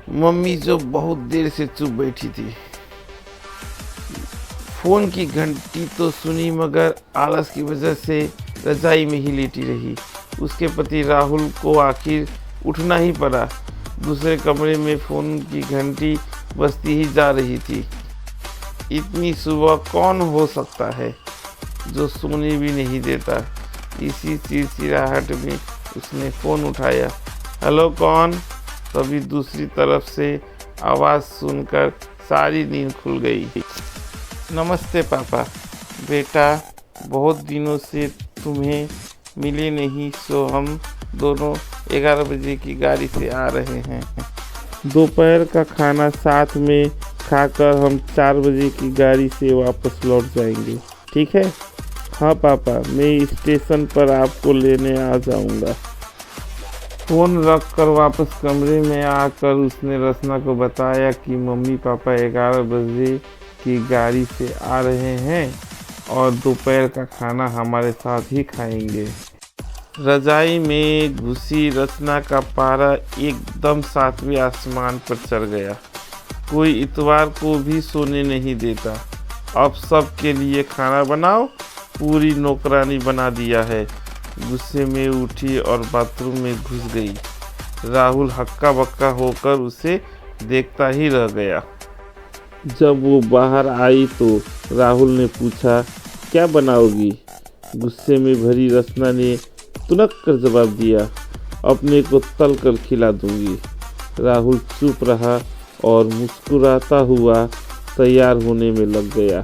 Mummy जो बहुत देर से चुप बैठी थी। फोन की घंटी तो सुनी मगर आलस की वजह से रजाई में ही लेटी रही। उसके पति राहुल को आखिर उठना ही पड़ा। दूसरे कमरे में फोन की घंटी बजती ही जा रही थी। इतनी सुबह कौन हो सकता है जो सोने भी नहीं देता। इसी चिड़चिड़ाहट में उसने फ़ोन उठाया। हेलो कौन? तभी दूसरी तरफ से आवाज़ सुनकर सारी नींद खुल गई। नमस्ते पापा। बेटा, बहुत दिनों से तुम्हें मिले नहीं, सो हम दोनों 11 बजे की गाड़ी से आ रहे हैं। दोपहर का खाना साथ में खाकर हम 4 बजे की गाड़ी से वापस लौट जाएंगे, ठीक है? हाँ पापा, मैं स्टेशन पर आपको लेने आ जाऊंगा। फ़ोन रख कर वापस कमरे में आकर उसने रचना को बताया कि मम्मी पापा 11 बजे की गाड़ी से आ रहे हैं और दोपहर का खाना हमारे साथ ही खाएंगे। रजाई में घुसी रचना का पारा एकदम 7वें आसमान पर चढ़ गया। कोई इतवार को भी सोने नहीं देता। अब सबके लिए खाना बनाओ, पूरी नौकरानी बना दिया है। गुस्से में उठी और बाथरूम में घुस गई। राहुल हक्का बक्का होकर उसे देखता ही रह गया। जब वो बाहर आई तो राहुल ने पूछा, क्या बनाओगी? गुस्से में भरी रचना ने तुनक कर जवाब दिया, अपने को तल कर खिला दूंगी। राहुल चुप रहा और मुस्कुराता हुआ तैयार होने में लग गया,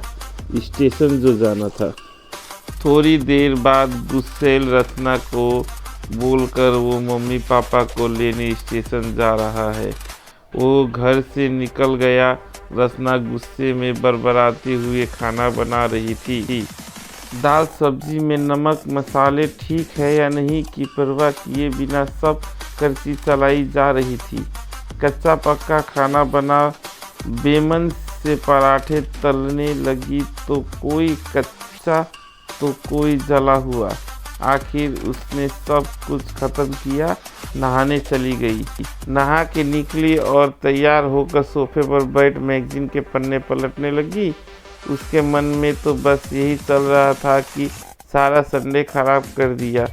स्टेशन जो जाना था। थोड़ी देर बाद गुस्सेल रचना को बोलकर वो मम्मी पापा को लेने स्टेशन जा रहा है। वो घर से निकल गया। रचना गुस्से में बरबराती हुए खाना बना रही थी। दाल सब्जी में नमक मसाले ठीक है या नहीं की परवाह किए बिना सब करची चलाई जा रही थी। कच्चा पक्का खाना बना बेमन से पराठे तलने लगी तो कोई कच्चा तो कोई जला हुआ। आखिर उसने सब कुछ खत्म किया, नहाने चली गई। नहा के निकली और तैयार होकर सोफे पर बैठ मैगजीन के पन्ने पलटने लगी। उसके मन में तो बस यही चल रहा था कि सारा संडे खराब कर दिया,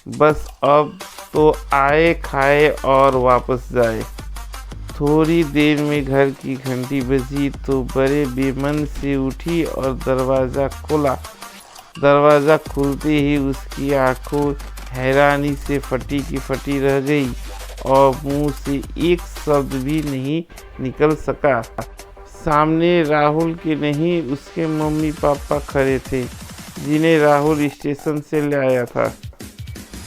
बस अब तो आए खाए और वापस जाए। थोड़ी देर में घर की घंटी बजी तो बड़े बेमन से उठी और दरवाज़ा खोला। दरवाज़ा खुलते ही उसकी आंखों हैरानी से फटी की फटी रह गई और मुंह से एक शब्द भी नहीं निकल सका। सामने राहुल के नहीं उसके मम्मी पापा खड़े थे, जिन्हें राहुल स्टेशन से ले आया था।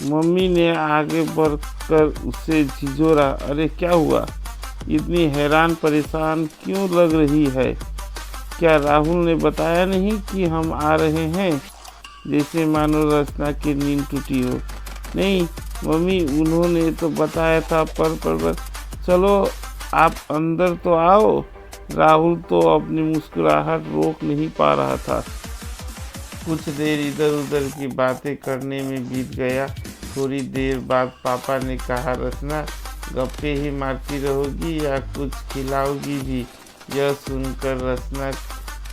मम्मी ने आगे बढ़कर उसे झिझोरा, अरे क्या हुआ? इतनी हैरान परेशान क्यों लग रही है? क्या राहुल ने बताया नहीं कि हम आ रहे हैं? जैसे मानो रचना की नींद टूटी हो। नहीं मम्मी, उन्होंने तो बताया था, पर चलो आप अंदर तो आओ। राहुल तो अपनी मुस्कुराहट रोक नहीं पा रहा था। कुछ देर इधर उधर की बातें करने में बीत गया। थोड़ी देर बाद पापा ने कहा, रचना गप्पे ही मारती रहोगी या कुछ खिलाओगी भी? यह सुनकर रचना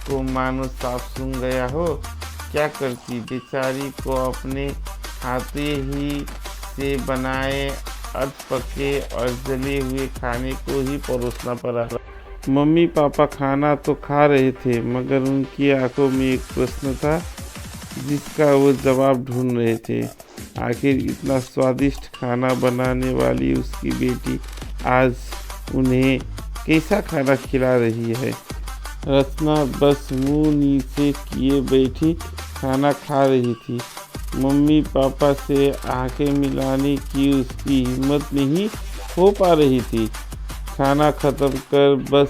को मानो साफ सूंघ गया हो। क्या करती, बेचारी को अपने हाथे ही से बनाए अधपके और जले हुए खाने को ही परोसना पड़ा। मम्मी पापा खाना तो खा रहे थे मगर उनकी आंखों में एक प्रश्न था जिसका वो जवाब ढूंढ रहे थे। आखिर इतना स्वादिष्ट खाना बनाने वाली उसकी बेटी आज उन्हें कैसा खाना खिला रही है। रचना बस मुंह नीचे किए बैठी खाना खा रही थी। मम्मी पापा से आंखें मिलाने की उसकी हिम्मत नहीं हो पा रही थी। खाना ख़त्म कर बस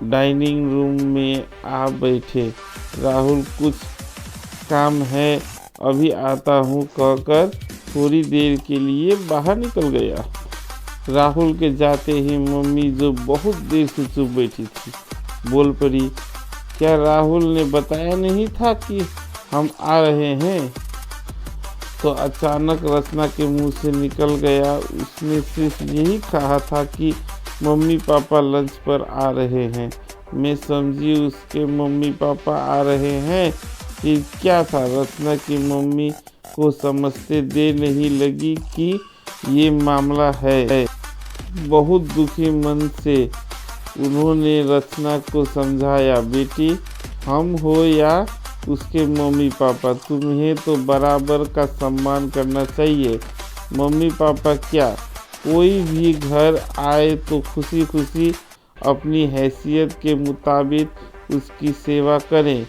डाइनिंग रूम में आ बैठे। राहुल कुछ काम है, अभी आता हूँ कहकर थोड़ी देर के लिए बाहर निकल गया। राहुल के जाते ही मम्मी, जो बहुत देर से चुप बैठी थी, बोल पड़ी, क्या राहुल ने बताया नहीं था कि हम आ रहे हैं? तो अचानक रचना के मुंह से निकल गया, उसने सिर्फ यही कहा था कि मम्मी पापा लंच पर आ रहे हैं। मैं समझी उसके मम्मी पापा आ रहे हैं। फिर क्या था? रचना की मम्मी को समझते देर नहीं लगी कि ये मामला है। बहुत दुखी मन से उन्होंने रचना को समझाया, बेटी, हम हो या उसके मम्मी पापा, तुम्हें तो बराबर का सम्मान करना चाहिए। मम्मी पापा क्या, कोई भी घर आए तो खुशी खुशी अपनी हैसियत के मुताबिक उसकी सेवा करें।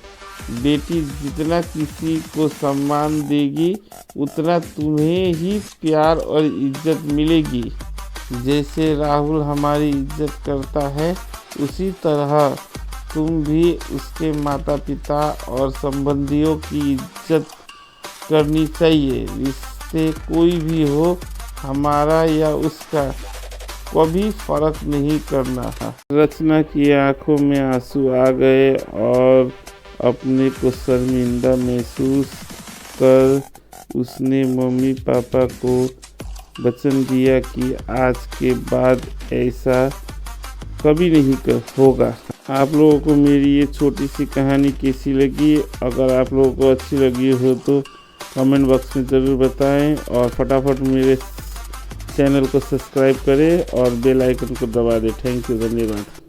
बेटी, जितना किसी को सम्मान देगी उतना तुम्हें ही प्यार और इज्जत मिलेगी। जैसे राहुल हमारी इज्जत करता है, उसी तरह तुम भी उसके माता पिता और संबंधियों की इज्जत करनी चाहिए। रिश्ते कोई भी हो, हमारा या उसका, कभी फर्क नहीं करना। रचना की आंखों में आंसू आ गए और अपने को शर्मिंदा महसूस कर उसने मम्मी पापा को वचन दिया कि आज के बाद ऐसा कभी नहीं होगा। आप लोगों को मेरी ये छोटी सी कहानी कैसी लगी? अगर आप लोगों को अच्छी लगी हो तो कमेंट बॉक्स में ज़रूर बताएं और फटाफट मेरे चैनल को सब्सक्राइब करें और बेल आइकन को दबा दें। थैंक यू, धन्यवाद।